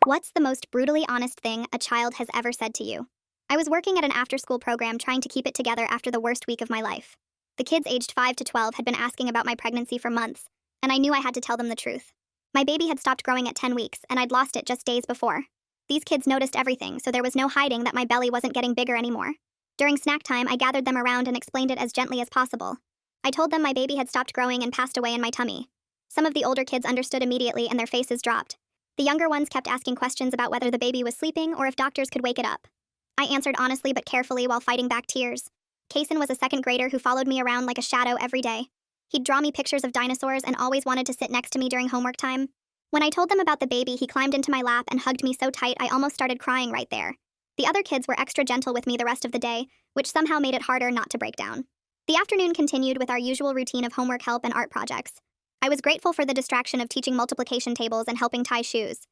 What's the most brutally honest thing a child has ever said to you? I was working at an after-school program trying to keep it together after the worst week of my life. The kids aged 5 to 12 had been asking about my pregnancy for months, and I knew I had to tell them the truth. My baby had stopped growing at 10 weeks, and I'd lost it just days before. These kids noticed everything, so there was no hiding that my belly wasn't getting bigger anymore. During snack time, I gathered them around and explained it as gently as possible. I told them my baby had stopped growing and passed away in my tummy. Some of the older kids understood immediately, and their faces dropped. The younger ones kept asking questions about whether the baby was sleeping or if doctors could wake it up. I answered honestly but carefully while fighting back tears. Kason was a second grader who followed me around like a shadow every day. He'd draw me pictures of dinosaurs and always wanted to sit next to me during homework time. When I told them about the baby, he climbed into my lap and hugged me so tight I almost started crying right there. The other kids were extra gentle with me the rest of the day, which somehow made it harder not to break down. The afternoon continued with our usual routine of homework help and art projects. I was grateful for the distraction of teaching multiplication tables and helping tie shoes.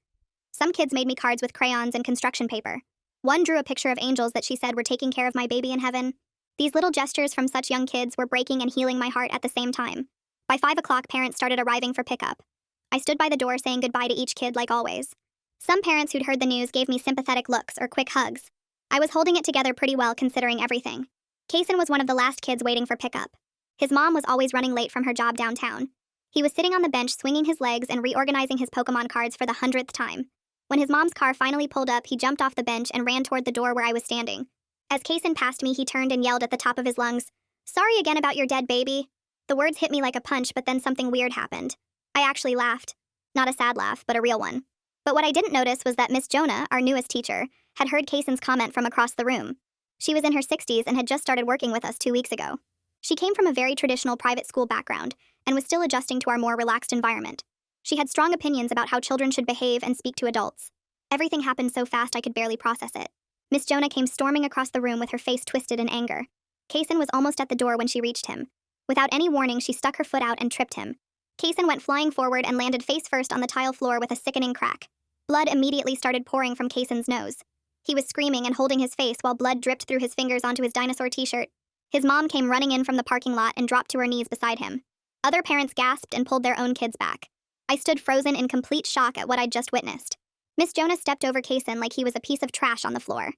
Some kids made me cards with crayons and construction paper. One drew a picture of angels that she said were taking care of my baby in heaven. These little gestures from such young kids were breaking and healing my heart at the same time. By 5 o'clock, parents started arriving for pickup. I stood by the door saying goodbye to each kid like always. Some parents who'd heard the news gave me sympathetic looks or quick hugs. I was holding it together pretty well considering everything. Kason was one of the last kids waiting for pickup. His mom was always running late from her job downtown. He was sitting on the bench swinging his legs and reorganizing his Pokemon cards for the 100th time. When his mom's car finally pulled up, he jumped off the bench and ran toward the door where I was standing. As Kason passed me, he turned and yelled at the top of his lungs, "Sorry again about your dead baby." The words hit me like a punch, but then something weird happened. I actually laughed. Not a sad laugh, but a real one. But what I didn't notice was that Miss Jonah, our newest teacher, had heard Kason's comment from across the room. She was in her 60s and had just started working with us 2 weeks ago. She came from a very traditional private school background and was still adjusting to our more relaxed environment. She had strong opinions about how children should behave and speak to adults. Everything happened so fast I could barely process it. Miss Jonah came storming across the room with her face twisted in anger. Kason was almost at the door when she reached him. Without any warning, she stuck her foot out and tripped him. Kason went flying forward and landed face first on the tile floor with a sickening crack. Blood immediately started pouring from Kason's nose. He was screaming and holding his face while blood dripped through his fingers onto his dinosaur t-shirt. His mom came running in from the parking lot and dropped to her knees beside him. Other parents gasped and pulled their own kids back. I stood frozen in complete shock at what I'd just witnessed. Miss Jonah stepped over Kason like he was a piece of trash on the floor.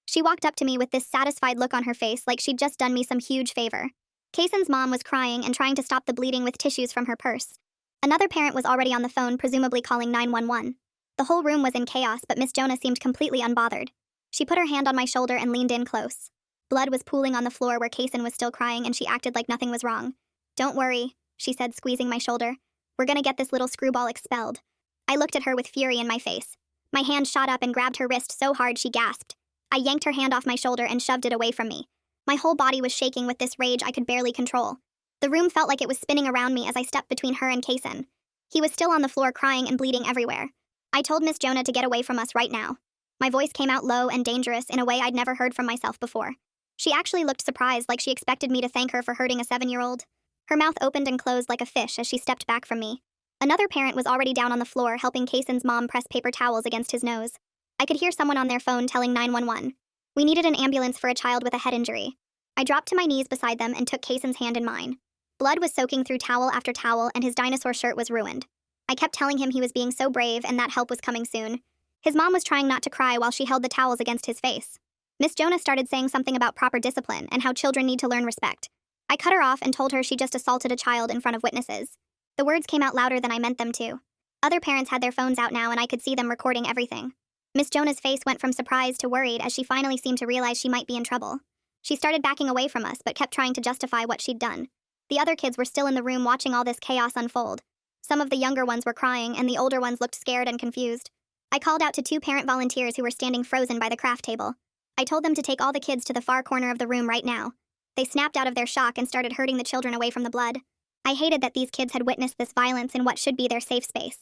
She walked up to me with this satisfied look on her face like she'd just done me some huge favor. Kason's mom was crying and trying to stop the bleeding with tissues from her purse. Another parent was already on the phone, presumably calling 911. The whole room was in chaos, but Miss Jonah seemed completely unbothered. She put her hand on my shoulder and leaned in close. Blood was pooling on the floor where Kason was still crying, and she acted like nothing was wrong. "Don't worry," she said, squeezing my shoulder. "We're gonna get this little screwball expelled." I looked at her with fury in my face. My hand shot up and grabbed her wrist so hard she gasped. I yanked her hand off my shoulder and shoved it away from me. My whole body was shaking with this rage I could barely control. The room felt like it was spinning around me as I stepped between her and Kason. He was still on the floor crying and bleeding everywhere. I told Miss Jonah to get away from us right now. My voice came out low and dangerous in a way I'd never heard from myself before. She actually looked surprised, like she expected me to thank her for hurting a 7-year-old. Her mouth opened and closed like a fish as she stepped back from me. Another parent was already down on the floor helping Kason's mom press paper towels against his nose. I could hear someone on their phone telling 911. We needed an ambulance for a child with a head injury. I dropped to my knees beside them and took Kason's hand in mine. Blood was soaking through towel after towel and his dinosaur shirt was ruined. I kept telling him he was being so brave and that help was coming soon. His mom was trying not to cry while she held the towels against his face. Miss Jonah started saying something about proper discipline and how children need to learn respect. I cut her off and told her she just assaulted a child in front of witnesses. The words came out louder than I meant them to. Other parents had their phones out now and I could see them recording everything. Miss Jonah's face went from surprised to worried as she finally seemed to realize she might be in trouble. She started backing away from us but kept trying to justify what she'd done. The other kids were still in the room watching all this chaos unfold. Some of the younger ones were crying and the older ones looked scared and confused. I called out to 2 parent volunteers who were standing frozen by the craft table. I told them to take all the kids to the far corner of the room right now. They snapped out of their shock and started herding the children away from the blood. I hated that these kids had witnessed this violence in what should be their safe space.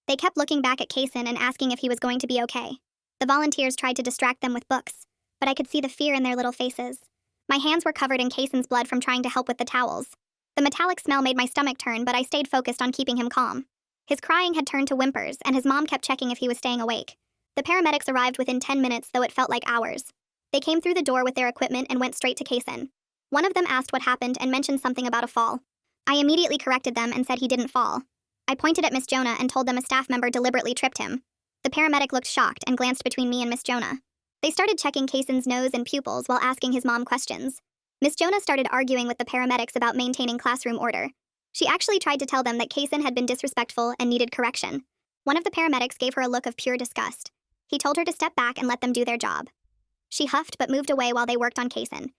They kept looking back at Kason and asking if he was going to be okay. The volunteers tried to distract them with books, but I could see the fear in their little faces. My hands were covered in Kason's blood from trying to help with the towels. The metallic smell made my stomach turn, but I stayed focused on keeping him calm. His crying had turned to whimpers, and his mom kept checking if he was staying awake. The paramedics arrived within 10 minutes, though it felt like hours. They came through the door with their equipment and went straight to Kason. One of them asked what happened and mentioned something about a fall. I immediately corrected them and said he didn't fall. I pointed at Miss Jonah and told them a staff member deliberately tripped him. The paramedic looked shocked and glanced between me and Miss Jonah. They started checking Kaysen's nose and pupils while asking his mom questions. Miss Jonah started arguing with the paramedics about maintaining classroom order. She actually tried to tell them that Kaysen had been disrespectful and needed correction. One of the paramedics gave her a look of pure disgust. He told her to step back and let them do their job. She huffed but moved away while they worked on Kaysen.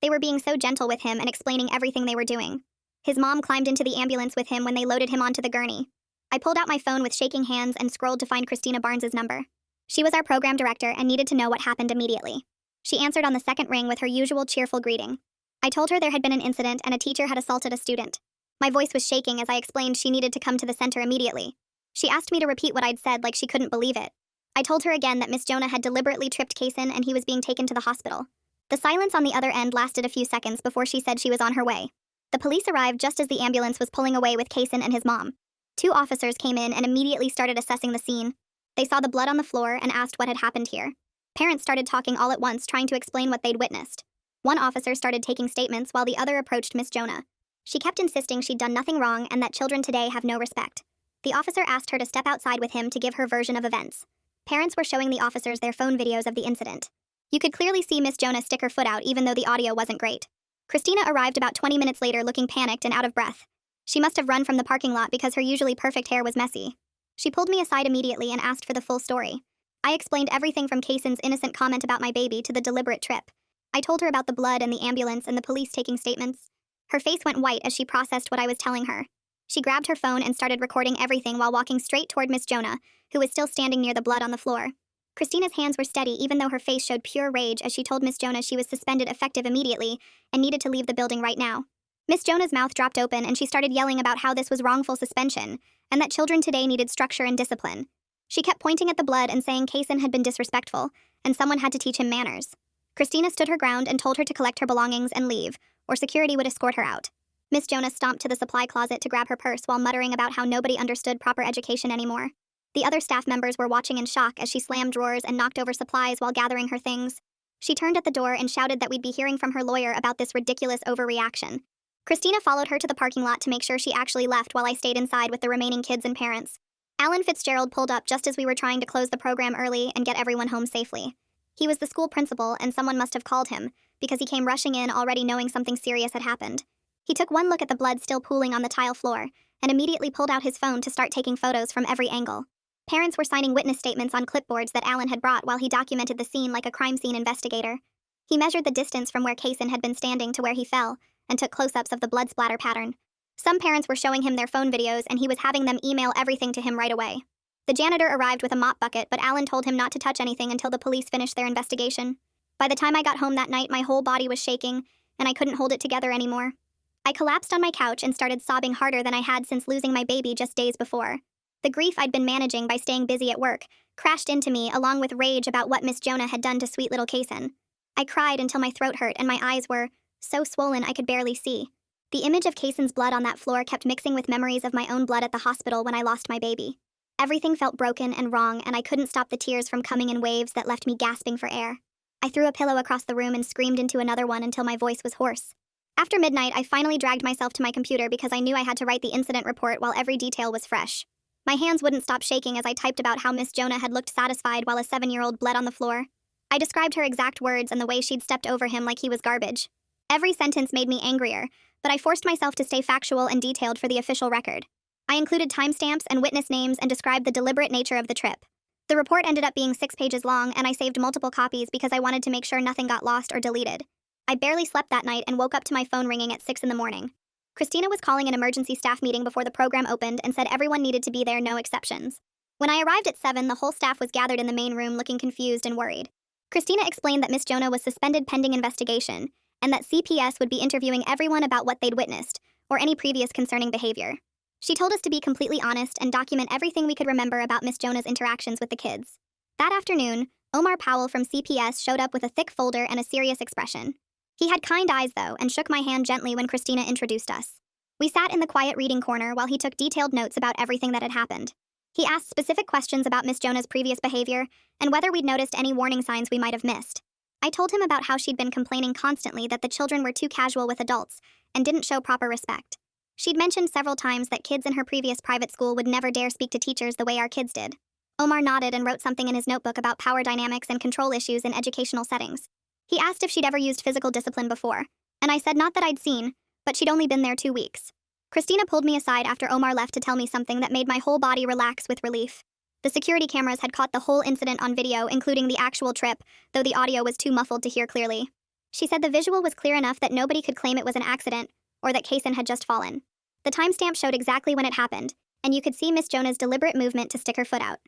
They were being so gentle with him and explaining everything they were doing. His mom climbed into the ambulance with him when they loaded him onto the gurney. I pulled out my phone with shaking hands and scrolled to find Christina Barnes's number. She was our program director and needed to know what happened immediately. She answered on the second ring with her usual cheerful greeting. I told her there had been an incident and a teacher had assaulted a student. My voice was shaking as I explained she needed to come to the center immediately. She asked me to repeat what I'd said like she couldn't believe it. I told her again that Miss Jonah had deliberately tripped Kaysen and he was being taken to the hospital. The silence on the other end lasted a few seconds before she said she was on her way. The police arrived just as the ambulance was pulling away with Kaysen and his mom. 2 officers came in and immediately started assessing the scene. They saw the blood on the floor and asked what had happened here. Parents started talking all at once, trying to explain what they'd witnessed. One officer started taking statements while the other approached Miss Jonah. She kept insisting she'd done nothing wrong and that children today have no respect. The officer asked her to step outside with him to give her version of events. Parents were showing the officers their phone videos of the incident. You could clearly see Miss Jonah stick her foot out even though the audio wasn't great. Christina arrived about 20 minutes later looking panicked and out of breath. She must have run from the parking lot because her usually perfect hair was messy. She pulled me aside immediately and asked for the full story. I explained everything from Kaysen's innocent comment about my baby to the deliberate trip. I told her about the blood and the ambulance and the police taking statements. Her face went white as she processed what I was telling her. She grabbed her phone and started recording everything while walking straight toward Miss Jonah, who was still standing near the blood on the floor. Christina's hands were steady even though her face showed pure rage as she told Miss Jonah she was suspended effective immediately and needed to leave the building right now. Miss Jonah's mouth dropped open and she started yelling about how this was wrongful suspension and that children today needed structure and discipline. She kept pointing at the blood and saying Kaysen had been disrespectful and someone had to teach him manners. Christina stood her ground and told her to collect her belongings and leave, or security would escort her out. Miss Jonah stomped to the supply closet to grab her purse while muttering about how nobody understood proper education anymore. The other staff members were watching in shock as she slammed drawers and knocked over supplies while gathering her things. She turned at the door and shouted that we'd be hearing from her lawyer about this ridiculous overreaction. Christina followed her to the parking lot to make sure she actually left while I stayed inside with the remaining kids and parents. Alan Fitzgerald pulled up just as we were trying to close the program early and get everyone home safely. He was the school principal and someone must have called him because he came rushing in already knowing something serious had happened. He took one look at the blood still pooling on the tile floor and immediately pulled out his phone to start taking photos from every angle. Parents were signing witness statements on clipboards that Alan had brought while he documented the scene like a crime scene investigator. He measured the distance from where Kaysen had been standing to where he fell and took close-ups of the blood splatter pattern. Some parents were showing him their phone videos and he was having them email everything to him right away. The janitor arrived with a mop bucket, but Alan told him not to touch anything until the police finished their investigation. By the time I got home that night, my whole body was shaking and I couldn't hold it together anymore. I collapsed on my couch and started sobbing harder than I had since losing my baby just days before. The grief I'd been managing by staying busy at work crashed into me along with rage about what Miss Jonah had done to sweet little Kaysen. I cried until my throat hurt and my eyes were so swollen I could barely see. The image of Kaysen's blood on that floor kept mixing with memories of my own blood at the hospital when I lost my baby. Everything felt broken and wrong, and I couldn't stop the tears from coming in waves that left me gasping for air. I threw a pillow across the room and screamed into another one until my voice was hoarse. After midnight, I finally dragged myself to my computer because I knew I had to write the incident report while every detail was fresh. My hands wouldn't stop shaking as I typed about how Miss Jonah had looked satisfied while a 7-year-old bled on the floor. I described her exact words and the way she'd stepped over him like he was garbage. Every sentence made me angrier, but I forced myself to stay factual and detailed for the official record. I included timestamps and witness names and described the deliberate nature of the trip. The report ended up being 6 pages long, and I saved multiple copies because I wanted to make sure nothing got lost or deleted. I barely slept that night and woke up to my phone ringing at 6 in the morning. Christina was calling an emergency staff meeting before the program opened and said everyone needed to be there, no exceptions. When I arrived at 7, the whole staff was gathered in the main room looking confused and worried. Christina explained that Miss Jonah was suspended pending investigation, and that CPS would be interviewing everyone about what they'd witnessed, or any previous concerning behavior. She told us to be completely honest and document everything we could remember about Miss Jonah's interactions with the kids. That afternoon, Omar Powell from CPS showed up with a thick folder and a serious expression. He had kind eyes, though, and shook my hand gently when Christina introduced us. We sat in the quiet reading corner while he took detailed notes about everything that had happened. He asked specific questions about Miss Jonah's previous behavior and whether we'd noticed any warning signs we might have missed. I told him about how she'd been complaining constantly that the children were too casual with adults and didn't show proper respect. She'd mentioned several times that kids in her previous private school would never dare speak to teachers the way our kids did. Omar nodded and wrote something in his notebook about power dynamics and control issues in educational settings. He asked if she'd ever used physical discipline before, and I said not that I'd seen, but she'd only been there 2 weeks. Christina pulled me aside after Omar left to tell me something that made my whole body relax with relief. The security cameras had caught the whole incident on video, including the actual trip, though the audio was too muffled to hear clearly. She said the visual was clear enough that nobody could claim it was an accident, or that Kaysen had just fallen. The timestamp showed exactly when it happened, and you could see Miss Jonah's deliberate movement to stick her foot out.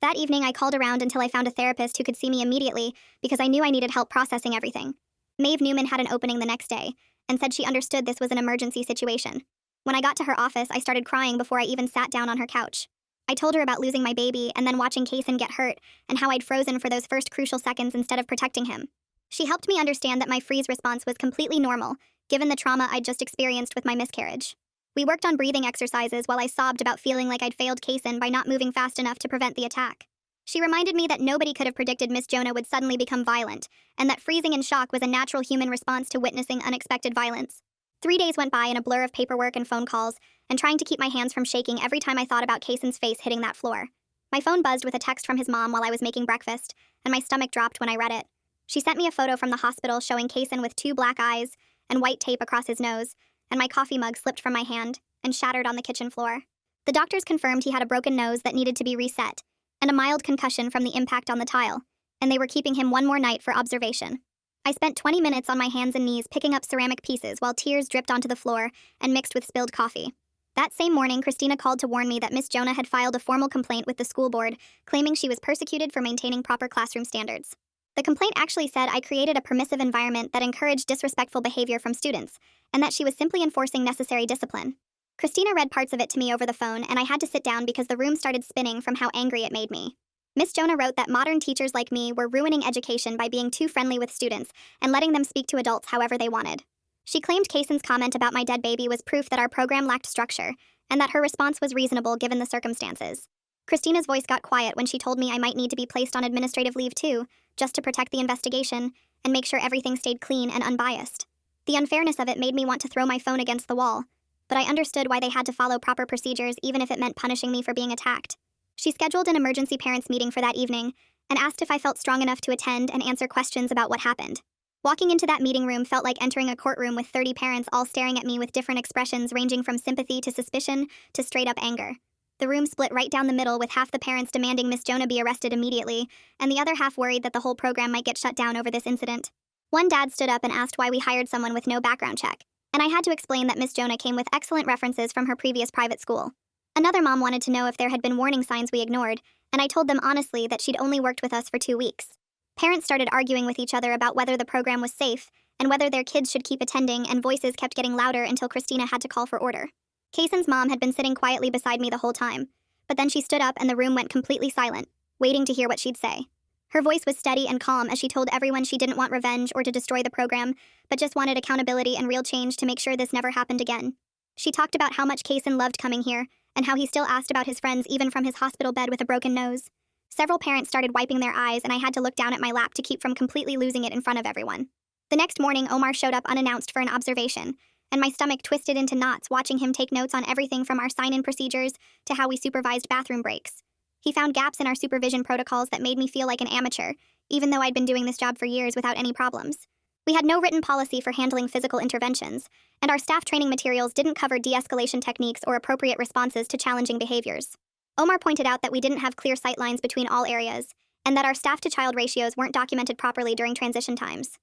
That evening, I called around until I found a therapist who could see me immediately because I knew I needed help processing everything. Maeve Newman had an opening the next day and said she understood this was an emergency situation. When I got to her office, I started crying before I even sat down on her couch. I told her about losing my baby and then watching Kaysen get hurt and how I'd frozen for those first crucial seconds instead of protecting him. She helped me understand that my freeze response was completely normal, given the trauma I'd just experienced with my miscarriage. We worked on breathing exercises while I sobbed about feeling like I'd failed Kaysen by not moving fast enough to prevent the attack. She reminded me that nobody could have predicted Miss Jonah would suddenly become violent, and that freezing in shock was a natural human response to witnessing unexpected violence. 3 days went by in a blur of paperwork and phone calls, and trying to keep my hands from shaking every time I thought about Kaysen's face hitting that floor. My phone buzzed with a text from his mom while I was making breakfast, and my stomach dropped when I read it. She sent me a photo from the hospital showing Kaysen with 2 black eyes and white tape across his nose, and my coffee mug slipped from my hand and shattered on the kitchen floor. The doctors confirmed he had a broken nose that needed to be reset, and a mild concussion from the impact on the tile, and they were keeping him 1 more night for observation. I spent 20 minutes on my hands and knees picking up ceramic pieces while tears dripped onto the floor and mixed with spilled coffee. That same morning, Christina called to warn me that Miss Jonah had filed a formal complaint with the school board, claiming she was persecuted for maintaining proper classroom standards. The complaint actually said I created a permissive environment that encouraged disrespectful behavior from students, and that she was simply enforcing necessary discipline. Christina read parts of it to me over the phone, and I had to sit down because the room started spinning from how angry it made me. Miss Jonah wrote that modern teachers like me were ruining education by being too friendly with students and letting them speak to adults however they wanted. She claimed Kaysen's comment about my dead baby was proof that our program lacked structure, and that her response was reasonable given the circumstances. Christina's voice got quiet when she told me I might need to be placed on administrative leave too, just to protect the investigation and make sure everything stayed clean and unbiased. The unfairness of it made me want to throw my phone against the wall, but I understood why they had to follow proper procedures even if it meant punishing me for being attacked. She scheduled an emergency parents meeting for that evening and asked if I felt strong enough to attend and answer questions about what happened. Walking into that meeting room felt like entering a courtroom with 30 parents all staring at me with different expressions ranging from sympathy to suspicion to straight-up anger. The room split right down the middle, with half the parents demanding Miss Jonah be arrested immediately, and the other half worried that the whole program might get shut down over this incident. One dad stood up and asked why we hired someone with no background check, and I had to explain that Miss Jonah came with excellent references from her previous private school. Another mom wanted to know if there had been warning signs we ignored, and I told them honestly that she'd only worked with us for 2 weeks. Parents started arguing with each other about whether the program was safe and whether their kids should keep attending, and voices kept getting louder until Christina had to call for order. Kaysen's mom had been sitting quietly beside me the whole time, but then she stood up and the room went completely silent, waiting to hear what she'd say. Her voice was steady and calm as she told everyone she didn't want revenge or to destroy the program, but just wanted accountability and real change to make sure this never happened again. She talked about how much Kaysen loved coming here, and how he still asked about his friends even from his hospital bed with a broken nose. Several parents started wiping their eyes, and I had to look down at my lap to keep from completely losing it in front of everyone. The next morning, Omar showed up unannounced for an observation, and my stomach twisted into knots watching him take notes on everything from our sign-in procedures to how we supervised bathroom breaks. He found gaps in our supervision protocols that made me feel like an amateur, even though I'd been doing this job for years without any problems. We had no written policy for handling physical interventions, and our staff training materials didn't cover de-escalation techniques or appropriate responses to challenging behaviors. Omar pointed out that we didn't have clear sight lines between all areas, and that our staff-to-child ratios weren't documented properly during transition times.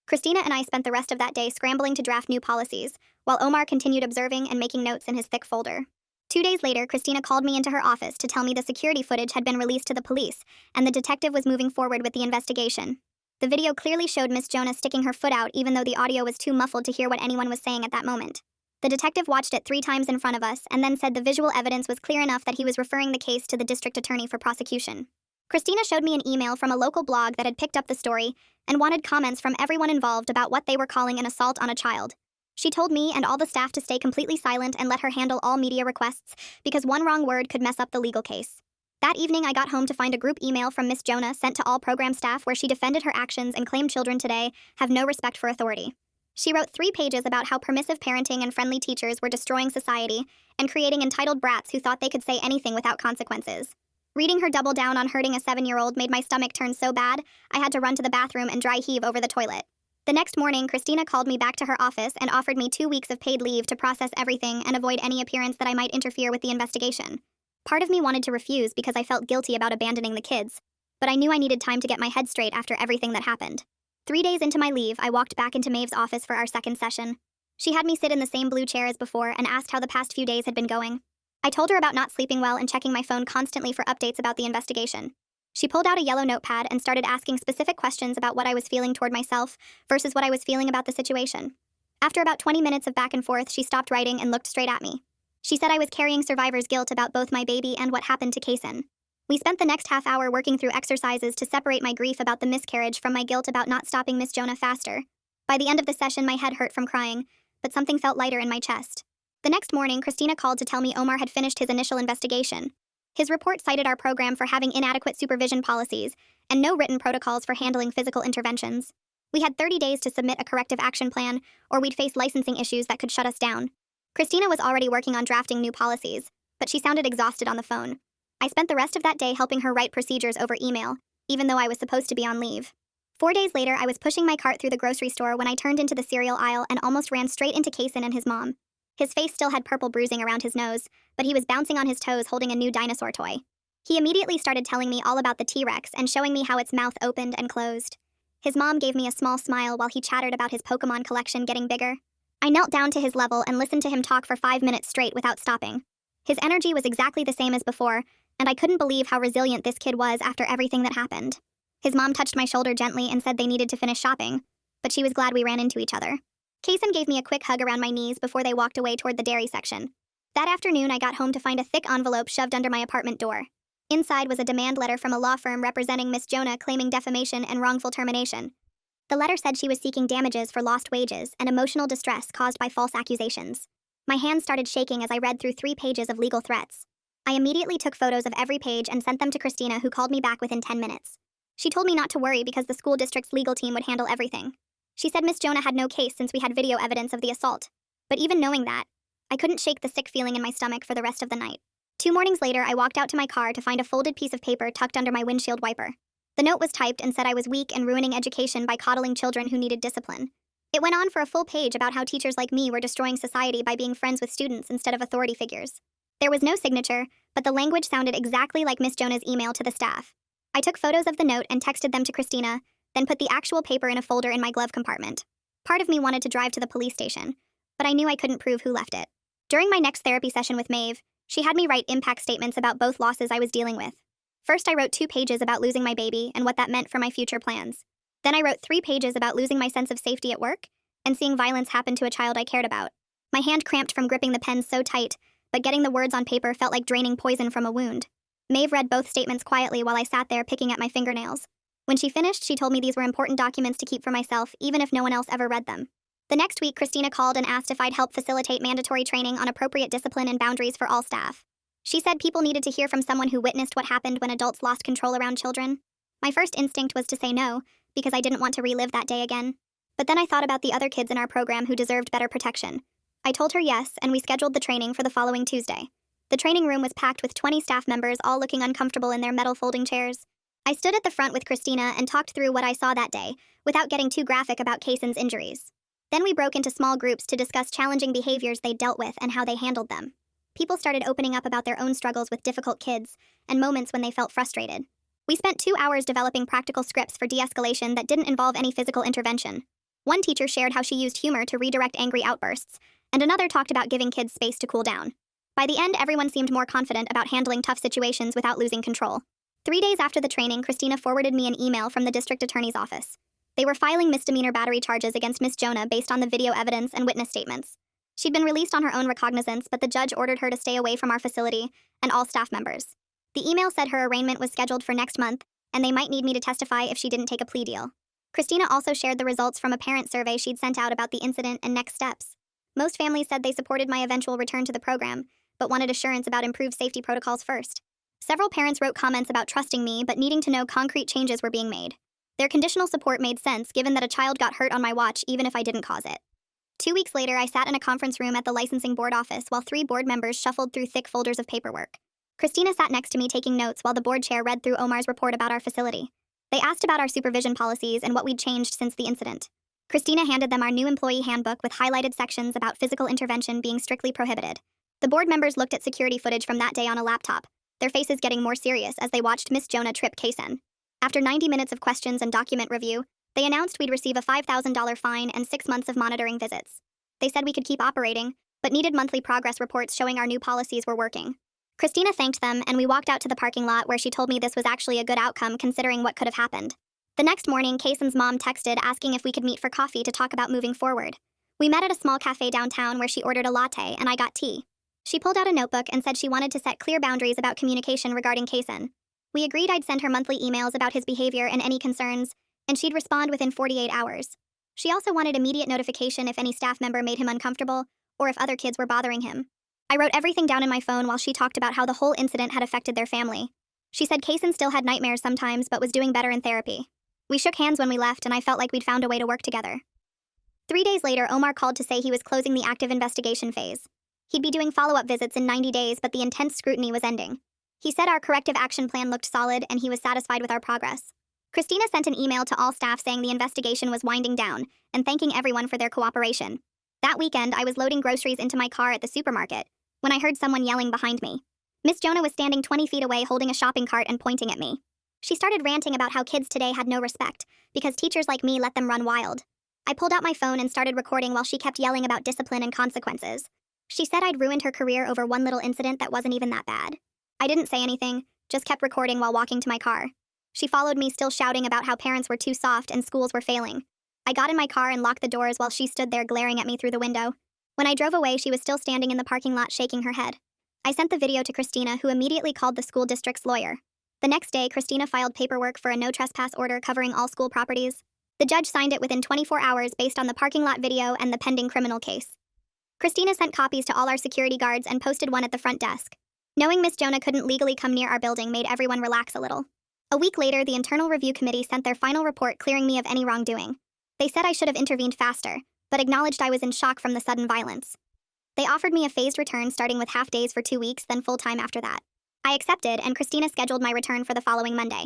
Christina and I spent the rest of that day scrambling to draft new policies, while Omar continued observing and making notes in his thick folder. 2 days later, Christina called me into her office to tell me the security footage had been released to the police, and the detective was moving forward with the investigation. The video clearly showed Miss Jonah sticking her foot out, even though the audio was too muffled to hear what anyone was saying at that moment. The detective watched it 3 times in front of us, and then said the visual evidence was clear enough that he was referring the case to the district attorney for prosecution. Christina showed me an email from a local blog that had picked up the story and wanted comments from everyone involved about what they were calling an assault on a child. She told me and all the staff to stay completely silent and let her handle all media requests, because one wrong word could mess up the legal case. That evening, I got home to find a group email from Miss Jonah sent to all program staff where she defended her actions and claimed children today have no respect for authority. She wrote 3 pages about how permissive parenting and friendly teachers were destroying society and creating entitled brats who thought they could say anything without consequences. Reading her double down on hurting a 7-year-old made my stomach turn so bad, I had to run to the bathroom and dry heave over the toilet. The next morning, Christina called me back to her office and offered me 2 weeks of paid leave to process everything and avoid any appearance that I might interfere with the investigation. Part of me wanted to refuse because I felt guilty about abandoning the kids, but I knew I needed time to get my head straight after everything that happened. 3 days into my leave, I walked back into Maeve's office for our second session. She had me sit in the same blue chair as before and asked how the past few days had been going. I told her about not sleeping well and checking my phone constantly for updates about the investigation. She pulled out a yellow notepad and started asking specific questions about what I was feeling toward myself versus what I was feeling about the situation. After about 20 minutes of back and forth, she stopped writing and looked straight at me. She said I was carrying survivor's guilt about both my baby and what happened to Kaysen. We spent the next half hour working through exercises to separate my grief about the miscarriage from my guilt about not stopping Miss Jonah faster. By the end of the session, my head hurt from crying, but something felt lighter in my chest. The next morning, Christina called to tell me Omar had finished his initial investigation. His report cited our program for having inadequate supervision policies and no written protocols for handling physical interventions. We had 30 days to submit a corrective action plan, or we'd face licensing issues that could shut us down. Christina was already working on drafting new policies, but she sounded exhausted on the phone. I spent the rest of that day helping her write procedures over email, even though I was supposed to be on leave. 4 days later, I was pushing my cart through the grocery store when I turned into the cereal aisle and almost ran straight into Kaysen and his mom. His face still had purple bruising around his nose, but he was bouncing on his toes holding a new dinosaur toy. He immediately started telling me all about the T-Rex and showing me how its mouth opened and closed. His mom gave me a small smile while he chattered about his Pokemon collection getting bigger. I knelt down to his level and listened to him talk for 5 minutes straight without stopping. His energy was exactly the same as before, and I couldn't believe how resilient this kid was after everything that happened. His mom touched my shoulder gently and said they needed to finish shopping, but she was glad we ran into each other. Kaysen gave me a quick hug around my knees before they walked away toward the dairy section. That afternoon, I got home to find a thick envelope shoved under my apartment door. Inside was a demand letter from a law firm representing Miss Jonah claiming defamation and wrongful termination. The letter said she was seeking damages for lost wages and emotional distress caused by false accusations. My hands started shaking as I read through 3 pages of legal threats. I immediately took photos of every page and sent them to Christina, who called me back within 10 minutes. She told me not to worry because the school district's legal team would handle everything. She said Miss Jonah had no case since we had video evidence of the assault. But even knowing that, I couldn't shake the sick feeling in my stomach for the rest of the night. 2 mornings later, I walked out to my car to find a folded piece of paper tucked under my windshield wiper. The note was typed and said I was weak and ruining education by coddling children who needed discipline. It went on for a full page about how teachers like me were destroying society by being friends with students instead of authority figures. There was no signature, but the language sounded exactly like Miss Jonah's email to the staff. I took photos of the note and texted them to Christina, then put the actual paper in a folder in my glove compartment. Part of me wanted to drive to the police station, but I knew I couldn't prove who left it. During my next therapy session with Maeve, she had me write impact statements about both losses I was dealing with. First, I wrote 2 pages about losing my baby and what that meant for my future plans. Then I wrote 3 pages about losing my sense of safety at work and seeing violence happen to a child I cared about. My hand cramped from gripping the pen so tight, but getting the words on paper felt like draining poison from a wound. Maeve read both statements quietly while I sat there picking at my fingernails. When she finished, she told me these were important documents to keep for myself, even if no one else ever read them. The next week, Christina called and asked if I'd help facilitate mandatory training on appropriate discipline and boundaries for all staff. She said people needed to hear from someone who witnessed what happened when adults lost control around children. My first instinct was to say no, because I didn't want to relive that day again. But then I thought about the other kids in our program who deserved better protection. I told her yes, and we scheduled the training for the following Tuesday. The training room was packed with 20 staff members, all looking uncomfortable in their metal folding chairs. I stood at the front with Christina and talked through what I saw that day, without getting too graphic about Kaysen's injuries. Then we broke into small groups to discuss challenging behaviors they dealt with and how they handled them. People started opening up about their own struggles with difficult kids, and moments when they felt frustrated. We spent 2 hours developing practical scripts for de-escalation that didn't involve any physical intervention. One teacher shared how she used humor to redirect angry outbursts, and another talked about giving kids space to cool down. By the end, everyone seemed more confident about handling tough situations without losing control. 3 days after the training, Christina forwarded me an email from the district attorney's office. They were filing misdemeanor battery charges against Miss Jonah based on the video evidence and witness statements. She'd been released on her own recognizance, but the judge ordered her to stay away from our facility and all staff members. The email said her arraignment was scheduled for next month, and they might need me to testify if she didn't take a plea deal. Christina also shared the results from a parent survey she'd sent out about the incident and next steps. Most families said they supported my eventual return to the program, but wanted assurance about improved safety protocols first. Several parents wrote comments about trusting me, but needing to know concrete changes were being made. Their conditional support made sense, given that a child got hurt on my watch even if I didn't cause it. 2 weeks later, I sat in a conference room at the licensing board office while 3 board members shuffled through thick folders of paperwork. Christina sat next to me taking notes while the board chair read through Omar's report about our facility. They asked about our supervision policies and what we'd changed since the incident. Christina handed them our new employee handbook with highlighted sections about physical intervention being strictly prohibited. The board members looked at security footage from that day on a laptop, their faces getting more serious as they watched Miss Jonah trip Kaysen. After 90 minutes of questions and document review, they announced we'd receive a $5,000 fine and 6 months of monitoring visits. They said we could keep operating, but needed monthly progress reports showing our new policies were working. Christina thanked them, and we walked out to the parking lot where she told me this was actually a good outcome considering what could have happened. The next morning, Kaysen's mom texted asking if we could meet for coffee to talk about moving forward. We met at a small cafe downtown where she ordered a latte and I got tea. She pulled out a notebook and said she wanted to set clear boundaries about communication regarding Kaysen. We agreed I'd send her monthly emails about his behavior and any concerns, and she'd respond within 48 hours. She also wanted immediate notification if any staff member made him uncomfortable or if other kids were bothering him. I wrote everything down in my phone while she talked about how the whole incident had affected their family. She said Kaysen still had nightmares sometimes but was doing better in therapy. We shook hands when we left and I felt like we'd found a way to work together. 3 days later, Omar called to say he was closing the active investigation phase. He'd be doing follow-up visits in 90 days, but the intense scrutiny was ending. He said our corrective action plan looked solid and he was satisfied with our progress. Christina sent an email to all staff saying the investigation was winding down and thanking everyone for their cooperation. That weekend, I was loading groceries into my car at the supermarket when I heard someone yelling behind me. Miss Jonah was standing 20 feet away holding a shopping cart and pointing at me. She started ranting about how kids today had no respect because teachers like me let them run wild. I pulled out my phone and started recording while she kept yelling about discipline and consequences. She said I'd ruined her career over one little incident that wasn't even that bad. I didn't say anything, just kept recording while walking to my car. She followed me, still shouting about how parents were too soft and schools were failing. I got in my car and locked the doors while she stood there glaring at me through the window. When I drove away, she was still standing in the parking lot shaking her head. I sent the video to Christina, who immediately called the school district's lawyer. The next day, Christina filed paperwork for a no trespass order covering all school properties. The judge signed it within 24 hours based on the parking lot video and the pending criminal case. Christina sent copies to all our security guards and posted one at the front desk. Knowing Miss Jonah couldn't legally come near our building made everyone relax a little. A week later, the Internal Review Committee sent their final report clearing me of any wrongdoing. They said I should have intervened faster, but acknowledged I was in shock from the sudden violence. They offered me a phased return starting with half days for 2 weeks, then full-time after that. I accepted, and Christina scheduled my return for the following Monday.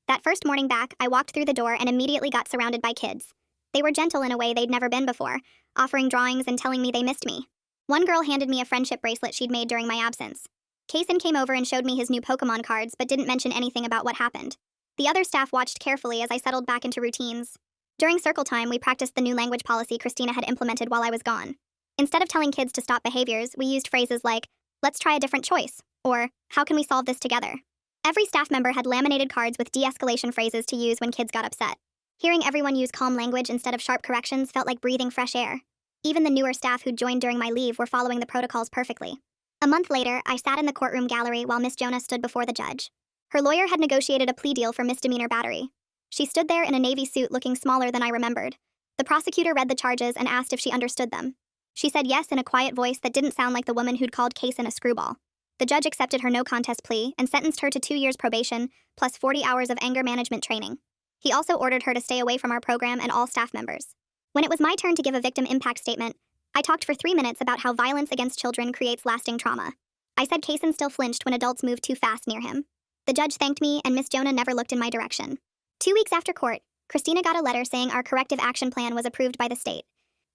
That first morning back, I walked through the door and immediately got surrounded by kids. They were gentle in a way they'd never been before, offering drawings and telling me they missed me. One girl handed me a friendship bracelet she'd made during my absence. Kaysen came over and showed me his new Pokemon cards but didn't mention anything about what happened. The other staff watched carefully as I settled back into routines. During circle time, we practiced the new language policy Christina had implemented while I was gone. Instead of telling kids to stop behaviors, we used phrases like, "Let's try a different choice," or "How can we solve this together?" Every staff member had laminated cards with de-escalation phrases to use when kids got upset. Hearing everyone use calm language instead of sharp corrections felt like breathing fresh air. Even the newer staff who'd joined during my leave were following the protocols perfectly. A month later, I sat in the courtroom gallery while Miss Jonah stood before the judge. Her lawyer had negotiated a plea deal for misdemeanor battery. She stood there in a navy suit looking smaller than I remembered. The prosecutor read the charges and asked if she understood them. She said yes in a quiet voice that didn't sound like the woman who'd called Kaysen a screwball. The judge accepted her no-contest plea and sentenced her to 2 years probation plus 40 hours of anger management training. He also ordered her to stay away from our program and all staff members. When it was my turn to give a victim impact statement, I talked for 3 minutes about how violence against children creates lasting trauma. I said Kaysen still flinched when adults moved too fast near him. The judge thanked me, and Miss Jonah never looked in my direction. 2 weeks after court, Christina got a letter saying our corrective action plan was approved by the state.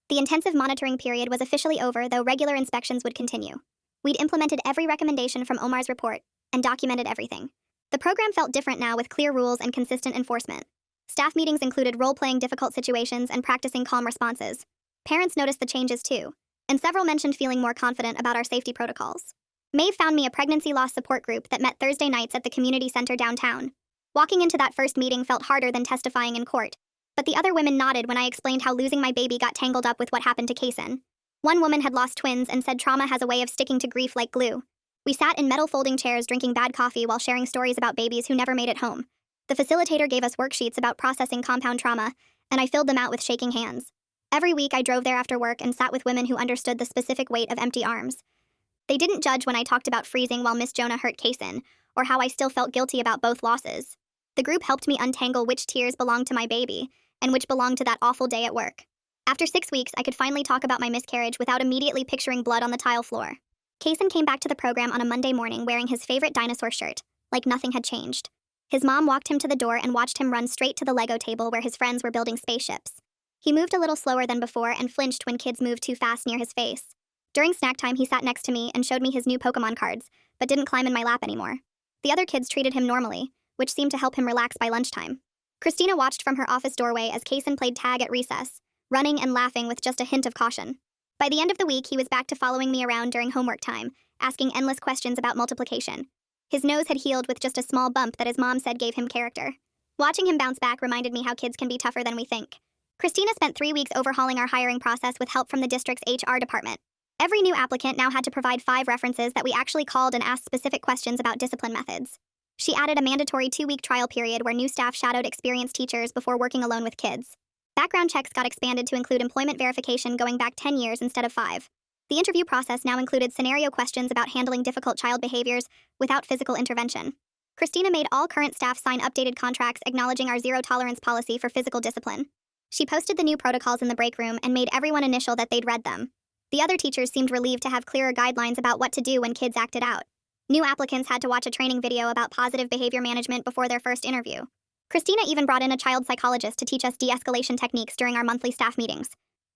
The intensive monitoring period was officially over, though regular inspections would continue. We'd implemented every recommendation from Omar's report and documented everything. The program felt different now with clear rules and consistent enforcement. Staff meetings included role-playing difficult situations and practicing calm responses. Parents noticed the changes too, and several mentioned feeling more confident about our safety protocols. Maeve found me a pregnancy loss support group that met Thursday nights at the community center downtown. Walking into that first meeting felt harder than testifying in court, but the other women nodded when I explained how losing my baby got tangled up with what happened to Kaysen. One woman had lost twins and said trauma has a way of sticking to grief like glue. We sat in metal folding chairs drinking bad coffee while sharing stories about babies who never made it home. The facilitator gave us worksheets about processing compound trauma, and I filled them out with shaking hands. Every week I drove there after work and sat with women who understood the specific weight of empty arms. They didn't judge when I talked about freezing while Miss Jonah hurt Kaysen, or how I still felt guilty about both losses. The group helped me untangle which tears belonged to my baby, and which belonged to that awful day at work. After 6 weeks, I could finally talk about my miscarriage without immediately picturing blood on the tile floor. Kaysen came back to the program on a Monday morning wearing his favorite dinosaur shirt, like nothing had changed. His mom walked him to the door and watched him run straight to the Lego table where his friends were building spaceships. He moved a little slower than before and flinched when kids moved too fast near his face. During snack time, he sat next to me and showed me his new Pokemon cards, but didn't climb in my lap anymore. The other kids treated him normally, which seemed to help him relax by lunchtime. Christina watched from her office doorway as Kaysen played tag at recess, running and laughing with just a hint of caution. By the end of the week, he was back to following me around during homework time, asking endless questions about multiplication. His nose had healed with just a small bump that his mom said gave him character. Watching him bounce back reminded me how kids can be tougher than we think. Christina spent 3 weeks overhauling our hiring process with help from the district's HR department. Every new applicant now had to provide 5 references that we actually called and asked specific questions about discipline methods. She added a mandatory 2-week trial period where new staff shadowed experienced teachers before working alone with kids. Background checks got expanded to include employment verification going back 10 years instead of 5. The interview process now included scenario questions about handling difficult child behaviors without physical intervention. Christina made all current staff sign updated contracts acknowledging our zero-tolerance policy for physical discipline. She posted the new protocols in the break room and made everyone initial that they'd read them. The other teachers seemed relieved to have clearer guidelines about what to do when kids acted out. New applicants had to watch a training video about positive behavior management before their first interview. Christina even brought in a child psychologist to teach us de-escalation techniques during our monthly staff meetings.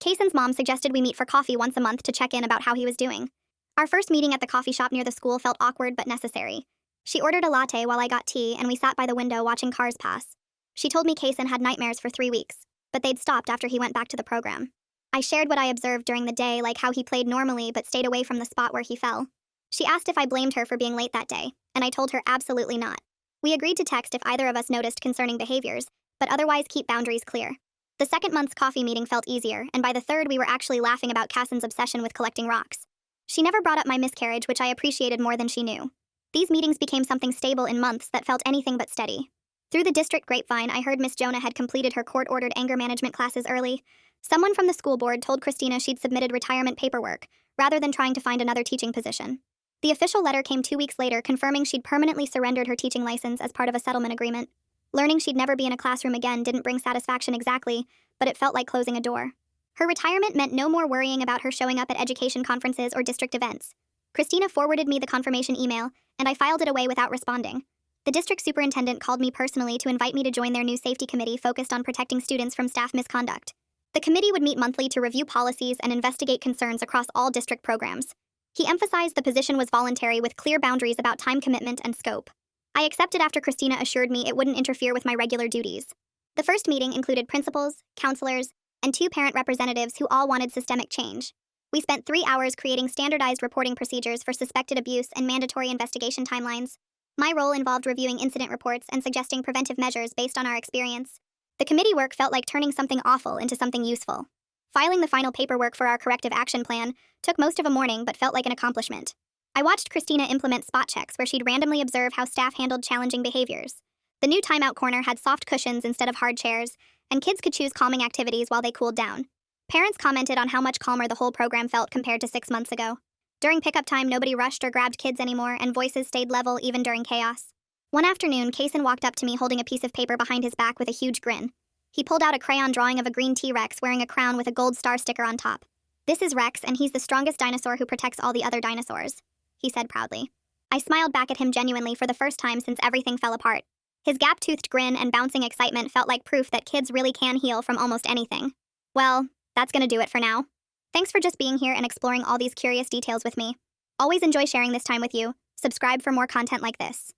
Kaysen's mom suggested we meet for coffee once a month to check in about how he was doing. Our first meeting at the coffee shop near the school felt awkward but necessary. She ordered a latte while I got tea, and we sat by the window watching cars pass. She told me Kaysen had nightmares for 3 weeks, but they'd stopped after he went back to the program. I shared what I observed during the day, like how he played normally but stayed away from the spot where he fell. She asked if I blamed her for being late that day, and I told her absolutely not. We agreed to text if either of us noticed concerning behaviors, but otherwise keep boundaries clear. The second month's coffee meeting felt easier, and by the third we were actually laughing about Cassen's obsession with collecting rocks. She never brought up my miscarriage, which I appreciated more than she knew. These meetings became something stable in months that felt anything but steady. Through the district grapevine, I heard Miss Jonah had completed her court-ordered anger management classes early. Someone from the school board told Christina she'd submitted retirement paperwork, rather than trying to find another teaching position. The official letter came 2 weeks later confirming she'd permanently surrendered her teaching license as part of a settlement agreement. Learning she'd never be in a classroom again didn't bring satisfaction exactly, but it felt like closing a door. Her retirement meant no more worrying about her showing up at education conferences or district events. Christina forwarded me the confirmation email, and I filed it away without responding. The district superintendent called me personally to invite me to join their new safety committee focused on protecting students from staff misconduct. The committee would meet monthly to review policies and investigate concerns across all district programs. He emphasized the position was voluntary with clear boundaries about time commitment and scope. I accepted after Christina assured me it wouldn't interfere with my regular duties. The first meeting included principals, counselors, and 2 parent representatives who all wanted systemic change. We spent 3 hours creating standardized reporting procedures for suspected abuse and mandatory investigation timelines. My role involved reviewing incident reports and suggesting preventive measures based on our experience. The committee work felt like turning something awful into something useful. Filing the final paperwork for our corrective action plan took most of a morning but felt like an accomplishment. I watched Christina implement spot checks where she'd randomly observe how staff handled challenging behaviors. The new timeout corner had soft cushions instead of hard chairs, and kids could choose calming activities while they cooled down. Parents commented on how much calmer the whole program felt compared to 6 months ago. During pickup time, nobody rushed or grabbed kids anymore, and voices stayed level even during chaos. One afternoon, Kaysen walked up to me holding a piece of paper behind his back with a huge grin. He pulled out a crayon drawing of a green T-Rex wearing a crown with a gold star sticker on top. "This is Rex, and he's the strongest dinosaur who protects all the other dinosaurs," he said proudly. I smiled back at him genuinely for the first time since everything fell apart. His gap-toothed grin and bouncing excitement felt like proof that kids really can heal from almost anything. Well, that's gonna do it for now. Thanks for just being here and exploring all these curious details with me. Always enjoy sharing this time with you. Subscribe for more content like this.